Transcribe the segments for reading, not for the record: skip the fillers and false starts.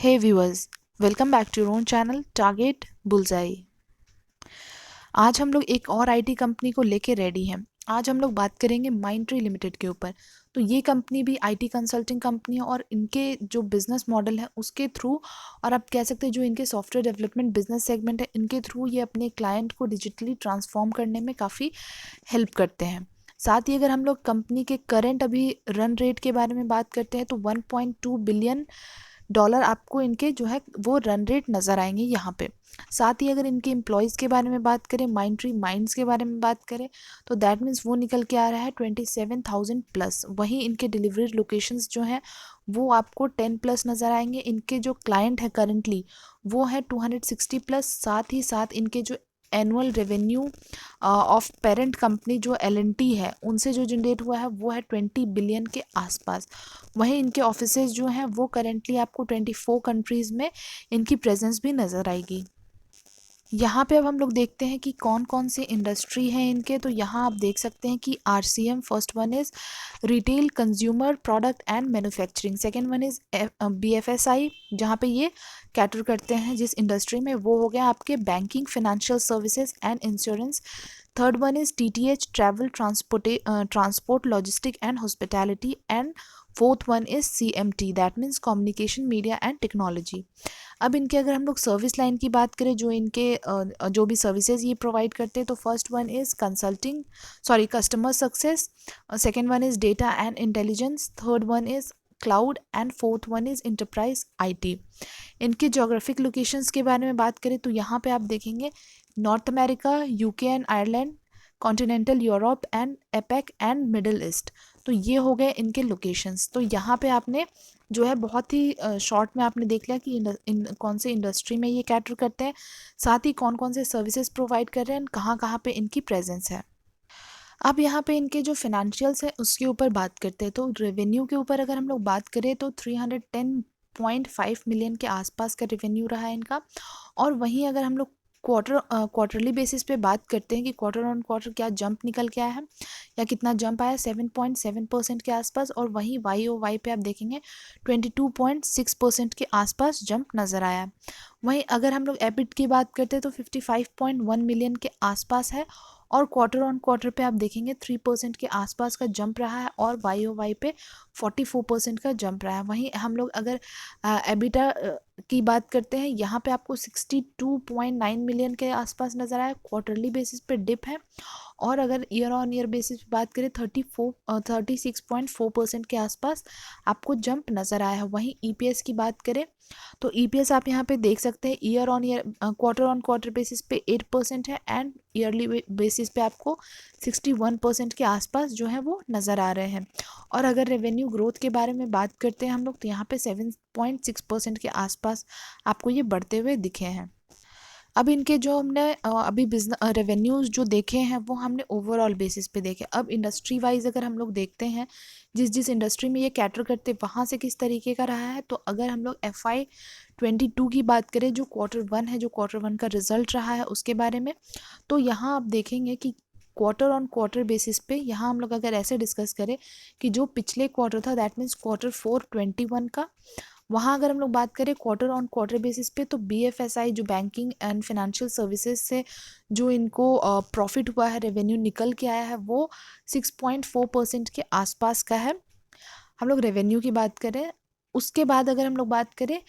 Hey viewers, welcome back to your own channel Target Bullseye। आज हम लोग एक और आईटी कंपनी को लेके रेडी हैं। आज हम लोग बात करेंगे माइंडट्री लिमिटेड के ऊपर। तो ये कंपनी भी आईटी कंसल्टिंग कंपनी है और इनके जो बिजनेस मॉडल है उसके थ्रू, और आप कह सकते हैं जो इनके सॉफ्टवेयर डेवलपमेंट बिजनेस सेगमेंट है, इनके थ्रू ये अपने क्लाइंट को डिजिटली ट्रांसफॉर्म करने में काफ़ी हेल्प करते हैं। साथ ही अगर हम लोग कंपनी के करंट अभी रन रेट के बारे में बात करते हैं तो 1.2 बिलियन डॉलर आपको इनके जो है वो रन रेट नज़र आएंगे यहाँ पे। साथ ही अगर इनके एम्प्लॉयज़ के बारे में बात करें, माइंडट्री माइंड्स के बारे में बात करें, तो दैट मीन्स वो निकल के आ रहा है 27,000 प्लस। वहीं इनके डिलीवरी लोकेशंस जो हैं वो आपको 10 प्लस नज़र आएंगे। इनके जो क्लाइंट है करंटली वो है 260 प्लस। साथ ही साथ इनके जो annual revenue of parent company जो L&T है उनसे जो जनरेट हुआ है वो है 20 बिलियन के आसपास। वहीं इनके ऑफिसेज जो हैं वो करेंटली आपको 24 कंट्रीज़ में इनकी प्रेजेंस भी नज़र आएगी। यहाँ पे अब हम लोग देखते हैं कि कौन कौन से इंडस्ट्री हैं इनके। तो यहाँ आप देख सकते हैं कि RCM first one is retail consumer product and manufacturing, second one is BFSI जहाँ पे ये कैटर करते हैं जिस इंडस्ट्री में, वो हो गया आपके banking financial services and insurance. Third one is TTH travel transport logistic and hospitality and fourth one is CMT that means communication media and technology. अब इनके अगर हम लोग सर्विस लाइन की बात करें, जो इनके जो भी सर्विसेज ये प्रोवाइड करते हैं, तो first one is customer success, second one is data and intelligence, third one is cloud and fourth one is enterprise IT। इनके जोग्राफिक लोकेशंस के बारे में बात करें तो यहाँ पे आप देखेंगे north America, UK and Ireland, continental Europe and APEC and middle east. तो ये हो गए इनके लोकेशंस। तो यहाँ पे आपने जो है बहुत ही शॉर्ट में आपने देख लिया कि कौन से इंडस्ट्री में ये कैटर करते हैं, साथ ही कौन कौन से सर्विसेज प्रोवाइड कर रहे हैं, कहाँ कहाँ पे इनकी प्रेजेंस है। अब यहाँ पे इनके जो फिनेंशियल्स है उसके ऊपर बात करते हैं। तो रेवेन्यू के ऊपर अगर हम लोग बात करें तो 310.5 मिलियन के आसपास का रेवेन्यू रहा है इनका। और वहीं अगर हम लोग क्वार्टरली बेसिस पे बात करते हैं कि क्वार्टर ऑन क्वार्टर क्या जंप निकल के आया है या कितना जंप आया, 7.7% के आसपास। और वहीं YOY पे आप देखेंगे 22.6% के आसपास जंप नज़र आया है। वहीं अगर हम लोग EBIT की बात करते हैं तो 55.1 मिलियन के आसपास है। और क्वार्टर ऑन क्वार्टर पे आप देखेंगे 3% के आसपास का जंप रहा है और YOY पे 44% का जंप रहा है। वहीं हम लोग अगर EBITDA की बात करते हैं, यहाँ पे आपको 62.9 मिलियन के आसपास नज़र आया, क्वार्टरली बेसिस पे डिप है। और अगर ईयर ऑन ईयर बेसिस पे बात करें 36.4% के आसपास आपको जंप नज़र आया है। वहीं EPS की बात करें तो EPS आप यहाँ पे देख सकते हैं ईयर ऑन क्वार्टर बेसिस पे 8% है एंड ईयरली बेसिस पे आपको 61% के आसपास जो है वो नज़र आ रहे हैं। और अगर रेवेन्यू ग्रोथ के बारे में बात करते हैं हम लोग तो यहाँ पे 7.6% के आसपास आपको ये बढ़ते हुए दिखे हैं। अब इनके जो हमने अभी बिजनेस रेवेन्यूज जो देखे हैं वो हमने ओवरऑल बेसिस पे देखे। अब इंडस्ट्री वाइज अगर हम लोग देखते हैं जिस जिस इंडस्ट्री में ये कैटर करते वहाँ से किस तरीके का रहा है, तो अगर हम लोग FY22 की बात करें जो Q1 है, जो Q1 का रिजल्ट रहा है उसके बारे में, तो यहाँ आप देखेंगे कि क्वार्टर ऑन क्वार्टर बेसिस पे यहाँ हम लोग अगर ऐसे डिस्कस करें कि जो पिछले क्वार्टर था दैट मीन्स Q4 21 का, वहाँ अगर हम लोग बात करें क्वार्टर ऑन क्वार्टर बेसिस पे तो BFSI जो बैंकिंग एंड फिनेंशियल सर्विसेज से जो इनको प्रॉफिट हुआ है, रेवेन्यू निकल के आया है, वो 6.4% के आसपास का है। हम लोग रेवेन्यू की बात करें। उसके बाद अगर हम लोग बात करें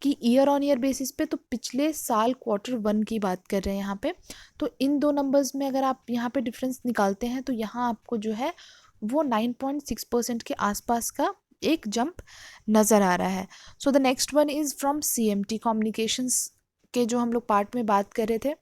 कि ईयर ऑन ईयर बेसिस पे तो पिछले साल Q1 की बात कर रहे हैं यहाँ पे, तो इन दो नंबर्स में अगर आप यहाँ पे डिफरेंस निकालते हैं तो यहाँ आपको जो है वो 9.6% के आसपास का एक जंप नज़र आ रहा है। So the next one is from CMT communications के जो हम लोग पार्ट में बात कर रहे थे,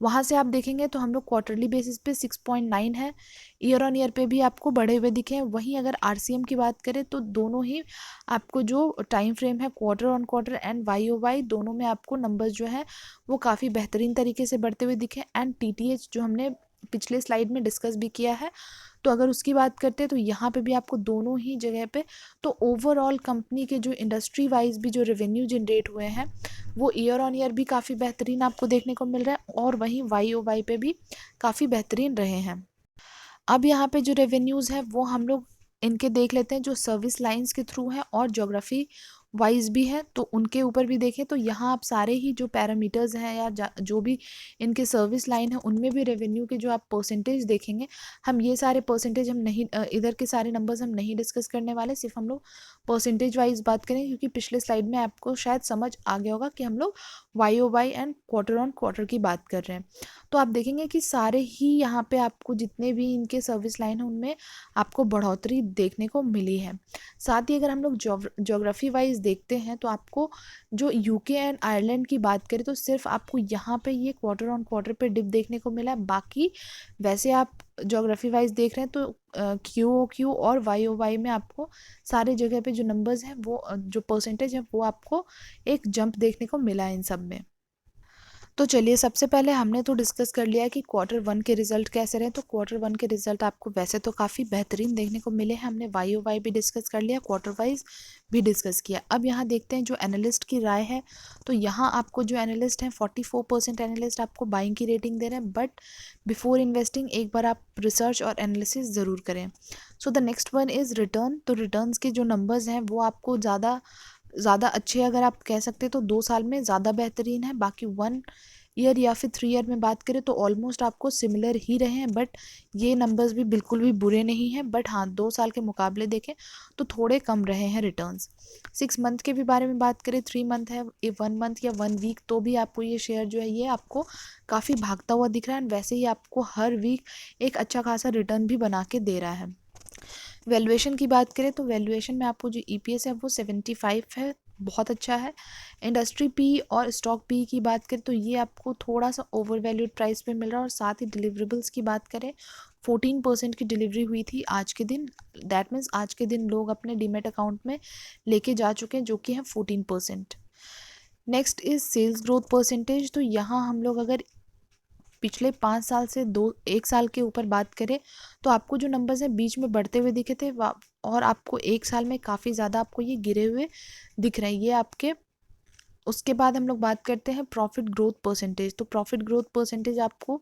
वहाँ से आप देखेंगे तो हम लोग क्वार्टरली बेसिस पे 6.9 है, ईयर ऑन ईयर पे भी आपको बढ़े हुए दिखे हैं। वहीं अगर RCM की बात करें तो दोनों ही आपको जो टाइम फ्रेम है quarter on quarter and YOY दोनों में आपको नंबर्स जो है वो काफ़ी बेहतरीन तरीके से बढ़ते हुए दिखे। एंड TTH जो हमने पिछले स्लाइड में डिस्कस भी किया है, तो अगर उसकी बात करते हैं तो यहाँ पे भी आपको दोनों ही जगह पे तो ओवरऑल कंपनी के जो इंडस्ट्री वाइज भी जो रेवेन्यू जनरेट हुए हैं वो ईयर ऑन ईयर भी काफ़ी बेहतरीन आपको देखने को मिल रहा है और वहीं YOY पे भी काफ़ी बेहतरीन रहे हैं। अब यहाँ पे जो रेवेन्यूज़ है वो हम लोग इनके देख लेते हैं जो सर्विस लाइंस के थ्रू है और ज्योग्राफी वाइज भी है, तो उनके ऊपर भी देखें तो यहाँ आप सारे ही जो पैरामीटर्स हैं या जो भी इनके सर्विस लाइन है उनमें भी रेवेन्यू के जो आप परसेंटेज देखेंगे, हम ये सारे परसेंटेज हम नहीं इधर के सारे नंबर्स हम नहीं डिस्कस करने वाले, सिर्फ हम लोग परसेंटेज वाइज बात करें, क्योंकि पिछले स्लाइड में आपको शायद समझ आ गया होगा कि हम लोग YoY and quarter on quarter की बात कर रहे हैं। तो आप देखेंगे कि सारे ही यहाँ पे आपको जितने भी इनके सर्विस लाइन है उनमें आपको बढ़ोतरी देखने को मिली है। साथ ही अगर हम लोग ज्योग्राफी वाइज देखते हैं तो आपको जो UK एंड आयरलैंड की बात करें तो सिर्फ आपको यहाँ पे ये क्वार्टर ऑन क्वार्टर पे डिप देखने को मिला है। बाकी वैसे आप ज्योग्राफी वाइज देख रहे हैं तो QoQ और YoY में आपको सारे जगह पे जो नंबर्स हैं वो जो परसेंटेज है वो आपको एक जंप देखने को मिला है इन सब में। तो चलिए, सबसे पहले हमने तो डिस्कस कर लिया कि क्वार्टर 1 के रिजल्ट कैसे रहे। तो क्वार्टर 1 के रिजल्ट आपको वैसे तो काफ़ी बेहतरीन देखने को मिले हैं। हमने YoY भी डिस्कस कर लिया, क्वार्टर वाइज भी डिस्कस किया। अब यहाँ देखते हैं जो एनालिस्ट की राय है। तो यहाँ आपको जो एनालिस्ट हैं 44% एनालिस्ट आपको बाइंग की रेटिंग दे रहे हैं, बट बिफोर इन्वेस्टिंग एक बार आप रिसर्च और एनालिसिस ज़रूर करें। So the next one is return. तो रिटर्न्स के जो नंबर्स हैं वो आपको ज़्यादा अच्छे अगर आप कह सकते हैं तो 2 साल में ज़्यादा बेहतरीन है। बाकी 1 ईयर या फिर 3 ईयर में बात करें तो ऑलमोस्ट आपको सिमिलर ही रहे हैं, बट ये नंबर्स भी बिल्कुल भी बुरे नहीं हैं। बट हाँ, 2 साल के मुकाबले देखें तो थोड़े कम रहे हैं रिटर्न्स। 6 मंथ के भी बारे में बात करें, 3 मंथ है, 1 मंथ या 1 वीक, तो भी आपको ये शेयर जो है ये आपको काफ़ी भागता हुआ दिख रहा है। एंड वैसे ही आपको हर वीक एक अच्छा खासा रिटर्न भी बना के दे रहा है। वैल्यूएशन की बात करें तो वैल्यूएशन में आपको जो EPS है वो 75 है, बहुत अच्छा है। इंडस्ट्री पी और स्टॉक पी की बात करें तो ये आपको थोड़ा सा ओवर वैल्यूड प्राइस पे मिल रहा है। और साथ ही डिलीवरेबल्स की बात करें, 14% की डिलीवरी हुई थी आज के दिन। दैट मीन्स आज के दिन लोग अपने डीमेट अकाउंट में लेके जा चुके हैं, जो कि है 14%। Next is sales growth percentage. तो यहाँ हम लोग अगर पिछले 5 साल से 1 साल के ऊपर बात करें तो आपको जो नंबर्स हैं बीच में बढ़ते हुए दिखे थे, और आपको 1 साल में काफ़ी ज़्यादा आपको ये गिरे हुए दिख रहे हैं ये आपके। उसके बाद हम लोग बात करते हैं प्रॉफिट ग्रोथ परसेंटेज। तो प्रॉफिट ग्रोथ परसेंटेज आपको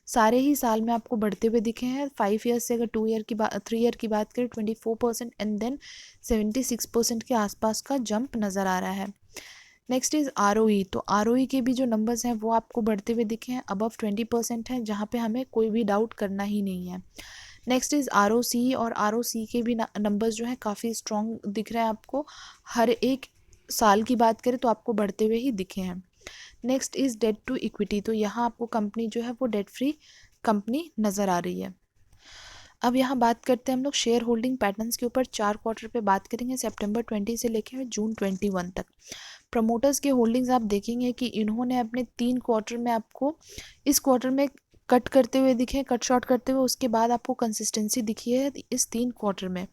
सारे ही साल में आपको बढ़ते हुए दिखे हैं। 5 ईयर्स से अगर 3 ईयर की बात करें 24% एंड देन 76% के आसपास का जंप नज़र आ रहा है। Next is ROE। तो ROE के भी जो नंबर्स हैं वो आपको बढ़ते हुए दिखे हैं, अबव 20% है, जहाँ पे हमें कोई भी डाउट करना ही नहीं है। Next is ROC। और ROC के भी नंबर्स जो हैं काफ़ी स्ट्रॉन्ग दिख रहे हैं आपको, हर एक साल की बात करें तो आपको बढ़ते हुए ही दिखे हैं। Next is debt to equity. तो यहाँ आपको कंपनी जो है वो डेट फ्री कंपनी नज़र आ रही है। अब यहाँ बात करते हैं हम लोग शेयर होल्डिंग पैटर्न्स के ऊपर। 4 क्वार्टर पे बात करेंगे, सितंबर 20 से लेकर जून 21 तक। प्रमोटर्स के होल्डिंग्स आप देखेंगे कि इन्होंने अपने 3 क्वार्टर में आपको इस क्वार्टर में कट करते हुए दिखे, कट शॉर्ट करते हुए, उसके बाद आपको कंसिस्टेंसी दिखी है इस 3 क्वार्टर में।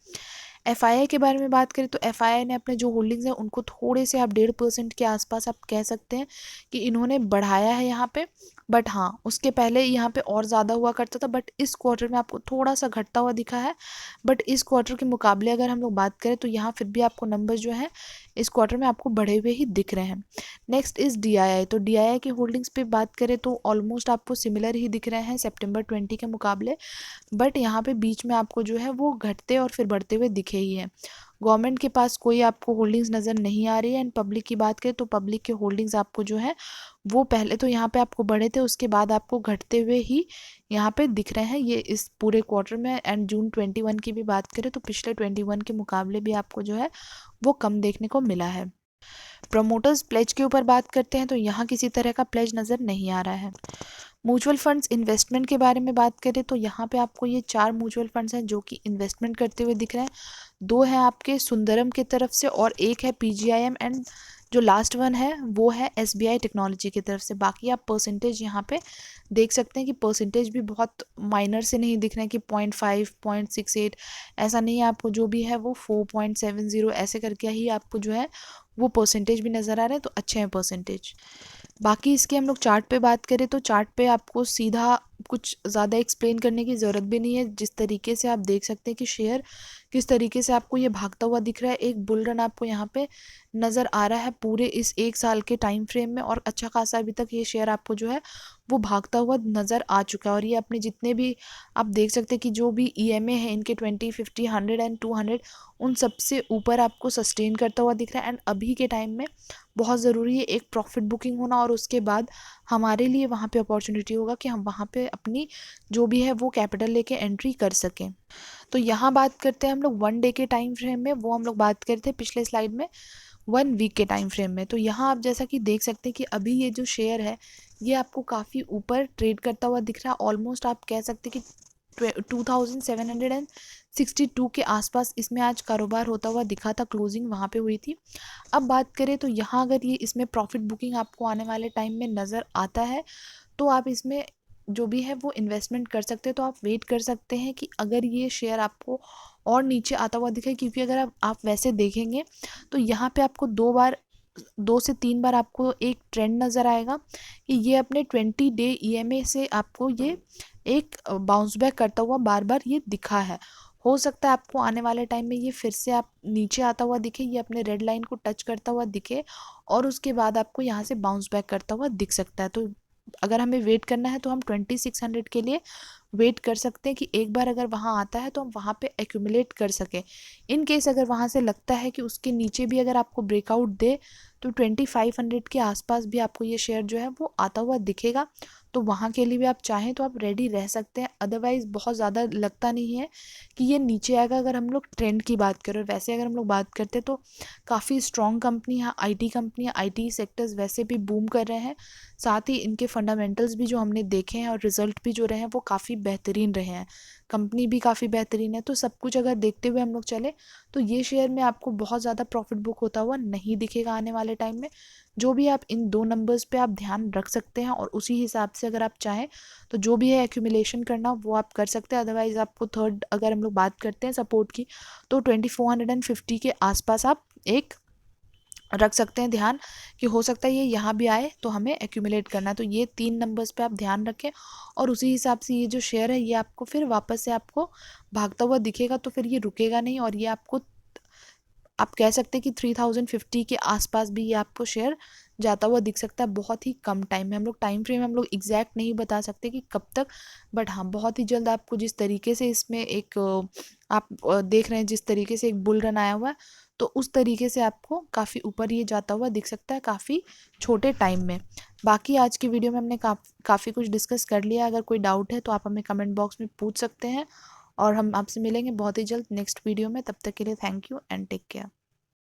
FII के बारे में बात करें तो FII ने अपने जो होल्डिंग्स हैं उनको थोड़े से आप 1.5% के आसपास आप कह सकते हैं कि इन्होंने बढ़ाया है यहाँ पे। बट हाँ, उसके पहले यहाँ पे और ज़्यादा हुआ करता था, बट इस क्वार्टर में आपको थोड़ा सा घटता हुआ दिखा है। बट इस क्वार्टर के मुकाबले अगर हम लोग बात करें तो यहाँ फिर भी आपको नंबर्स जो हैं इस क्वार्टर में आपको बढ़े हुए ही दिख रहे हैं। Next is DII। तो DII के होल्डिंग्स पे बात करें तो ऑलमोस्ट आपको सिमिलर ही दिख रहे हैं सितंबर 20 के मुकाबले, बट यहाँ पे बीच में आपको जो है वो घटते और फिर बढ़ते हुए दिखे ही हैं। गवर्नमेंट के पास कोई आपको होल्डिंग्स नज़र नहीं आ रही है। एंड पब्लिक की बात करें तो पब्लिक के होल्डिंग्स आपको जो है वो पहले तो यहाँ पे आपको बढ़े थे, उसके बाद आपको घटते हुए ही यहाँ पे दिख रहे हैं ये इस पूरे क्वार्टर में। एंड जून 21 की भी बात करें तो पिछले 21 के मुकाबले भी आपको जो है वो कम देखने को मिला है। प्रमोटर्स प्लेज के ऊपर बात करते हैं तो यहाँ किसी तरह का प्लेज नज़र नहीं आ रहा है। म्यूचुअल फंड्स इन्वेस्टमेंट के बारे में बात करें तो यहाँ पे आपको ये 4 म्यूचुअल फंड्स हैं जो कि इन्वेस्टमेंट करते हुए दिख रहे हैं। 2 हैं आपके सुंदरम की तरफ से और एक है PGIM, एंड जो लास्ट वन है वो है SBI टेक्नोलॉजी की तरफ से। बाकी आप परसेंटेज यहाँ पे देख सकते हैं कि परसेंटेज भी बहुत माइनर से नहीं दिख रहे हैं कि 0.5 0.68 ऐसा नहीं है, आपको जो भी है वो 4.70 ऐसे करके ही आपको जो है वो परसेंटेज भी नज़र आ रहे हैं, तो अच्छे हैं परसेंटेज। बाकी इसके हम लोग चार्ट पे बात करें तो चार्ट पे आपको सीधा कुछ ज़्यादा एक्सप्लेन करने की ज़रूरत भी नहीं है। जिस तरीके से आप देख सकते हैं कि शेयर किस तरीके से आपको ये भागता हुआ दिख रहा है, एक बुल रन आपको यहाँ पे नज़र आ रहा है पूरे इस 1 साल के टाइम फ्रेम में, और अच्छा खासा अभी तक ये शेयर आपको जो है वो भागता हुआ नज़र आ चुका है। और ये अपने जितने भी आप देख सकते हैं कि जो भी EMA है इनके 20, 50, 100 एंड 200 उन सबसे ऊपर आपको सस्टेन करता हुआ दिख रहा है। एंड अभी के टाइम में बहुत ज़रूरी है एक प्रॉफिट बुकिंग होना, और उसके बाद हमारे लिए वहाँ पे अपॉर्चुनिटी होगा कि हम वहाँ पे अपनी जो भी है वो कैपिटल लेके एंट्री कर सकें। तो यहाँ बात करते हैं हम लोग 1 डे के टाइम फ्रेम में, वो हम लोग बात करते हैं पिछले स्लाइड में 1 वीक के टाइम फ्रेम में। तो यहाँ आप जैसा कि देख सकते हैं कि अभी ये जो शेयर है ये आपको काफ़ी ऊपर ट्रेड करता हुआ दिख रहा है। ऑलमोस्ट आप कह सकते हैं कि 2762 के आसपास इसमें आज कारोबार होता हुआ दिखा था, क्लोजिंग वहाँ पे हुई थी। अब बात करें तो यहाँ अगर ये इसमें प्रॉफिट बुकिंग आपको आने वाले टाइम में नज़र आता है तो आप इसमें जो भी है वो इन्वेस्टमेंट कर सकते हैं। तो आप वेट कर सकते हैं कि अगर ये शेयर आपको और नीचे आता हुआ दिखे, क्योंकि अगर आप वैसे देखेंगे तो यहाँ पे आपको 2 से 3 बार आपको एक ट्रेंड नज़र आएगा कि ये अपने 20 डे EMA से आपको ये एक बाउंस बैक करता हुआ बार बार ये दिखा है। हो सकता है आपको आने वाले टाइम में ये फिर से आप नीचे आता हुआ दिखे, ये अपने रेड लाइन को टच करता हुआ दिखे और उसके बाद आपको यहाँ से बाउंस बैक करता हुआ दिख सकता है। तो अगर हमें वेट करना है तो हम 2600 के लिए वेट कर सकते हैं कि एक बार अगर वहाँ आता है तो हम वहाँ पे एक्यूमुलेट कर सकें। इन केस अगर वहाँ से लगता है कि उसके नीचे भी अगर आपको ब्रेकआउट दे तो 2500 के आसपास भी आपको ये शेयर जो है वो आता हुआ दिखेगा। तो वहाँ के लिए भी आप चाहें तो आप रेडी रह सकते हैं। अदरवाइज़ बहुत ज़्यादा लगता नहीं है कि ये नीचे आएगा अगर हम लोग ट्रेंड की बात करें। वैसे अगर हम लोग बात करते हैं तो काफ़ी स्ट्रॉन्ग कंपनी है, कंपनियाँ IT सेक्टर्स वैसे भी बूम कर रहे हैं। साथ ही इनके फंडामेंटल्स भी जो हमने देखे हैं और रिजल्ट भी जो रहे हैं वो काफ़ी बेहतरीन रहे हैं। कंपनी भी काफ़ी बेहतरीन है। तो सब कुछ अगर देखते हुए हम लोग चले तो ये शेयर में आपको बहुत ज़्यादा प्रॉफिट बुक होता हुआ नहीं दिखेगा आने वाले टाइम में। जो भी आप इन 2 नंबर्स पे आप ध्यान रख सकते हैं और उसी हिसाब से अगर आप चाहें तो जो भी है एक्यूमुलेशन करना वो आप कर सकते हैं। अदरवाइज़ आपको थर्ड अगर हम लोग बात करते हैं सपोर्ट की तो 2450 के आसपास आप एक रख सकते हैं ध्यान कि हो सकता है ये यहाँ भी आए तो हमें एक्यूमुलेट करना है। तो ये 3 नंबर्स पे आप ध्यान रखें और उसी हिसाब से ये जो शेयर है ये आपको फिर वापस से आपको भागता हुआ दिखेगा। तो फिर ये रुकेगा नहीं और ये आपको आप कह सकते हैं कि 3050 के आसपास भी ये आपको शेयर जाता हुआ दिख सकता है बहुत ही कम टाइम में। हम लोग टाइम फ्रेम हम लोग एग्जैक्ट नहीं बता सकते कि कब तक, बट हाँ बहुत ही जल्द आपको जिस तरीके से इसमें एक आप देख रहे हैं जिस तरीके से एक बुल रन आया हुआ है तो उस तरीके से आपको काफ़ी ऊपर ये जाता हुआ दिख सकता है काफ़ी छोटे टाइम में। बाकी आज की वीडियो में हमने काफ़ी कुछ डिस्कस कर लिया। अगर कोई डाउट है तो आप हमें कमेंट बॉक्स में पूछ सकते हैं और हम आपसे मिलेंगे बहुत ही जल्द नेक्स्ट वीडियो में। तब तक के लिए thank you and take care.